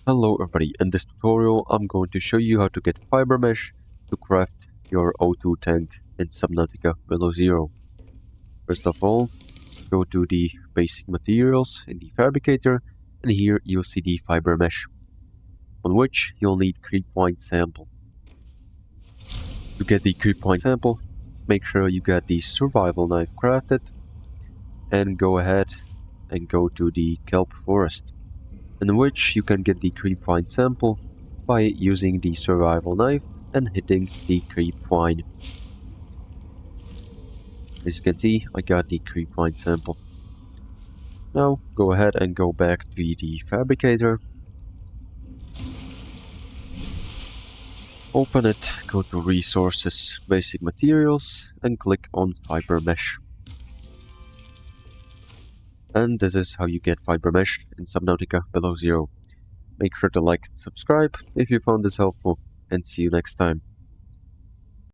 Hello everybody, in this tutorial I'm going to show you how to get fiber mesh to craft your O2 tank in Subnautica below zero. First of all, go to the basic materials in the fabricator, and here you'll see the fiber mesh, on which you'll need creep point sample. To get the creep point sample, make sure you get the survival knife crafted, and go ahead and go to the kelp forest, in which you can get the creep point sample by using the survival knife and hitting the creep point. As you can see, I got the creep point sample. Now go ahead and go back to the fabricator. Open it, go to resources, basic materials, and click on fiber mesh. And this is how you get fiber mesh in Subnautica below zero. Make sure to like and subscribe if you found this helpful, and see you next time.